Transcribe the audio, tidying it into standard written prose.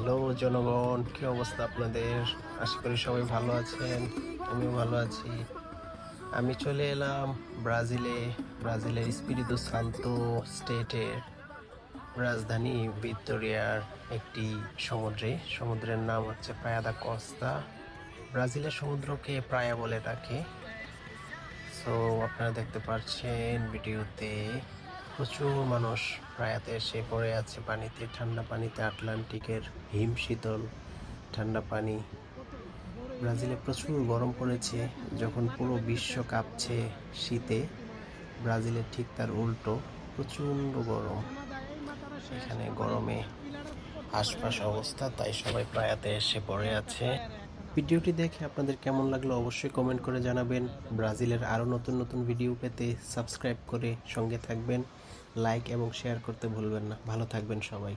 Hello জনগণ, কি অবস্থা আপনাদের? আশা করি সবাই ভালো আছেন। আমিও ভালো আছি। আমি চলে এলাম ব্রাজিলের স্পিরিতো সান্তো স্টেটের রাজধানী ভিক্টোরিয়ার একটি সমুদ্রের নাম হচ্ছে প্রায়া দা কস্তা। ব্রাজিলের সমুদ্রকে প্রায়া বলে ডাকে। সো আপনারা দেখতে পাচ্ছেন ভিডিওতে প্রচুর মানুষ প্রায়াতে এসে পড়ে আছে পানিতে, ঠান্ডা পানিতে, আটলান্টিকের হিম শীতল ঠান্ডা পানি। ব্রাজিলে প্রচুর গরম পড়েছে। যখন পুরো বিশ্ব কাঁপছে শীতে, ব্রাজিলের ঠিক তার উল্টো, প্রচণ্ড গরম। এখানে গরমে হাঁসফাঁস অবস্থা, তাই সবাই প্রায়াতে এসে পড়ে আছে। ভিডিওটি দেখে আপনাদের কেমন লাগলো অবশ্যই কমেন্ট করে জানাবেন। ব্রাজিলের আরও নতুন নতুন ভিডিও পেতে সাবস্ক্রাইব করে সঙ্গে থাকবেন। লাইক এবং শেয়ার করতে ভুলবেন না। ভালো থাকবেন সবাই।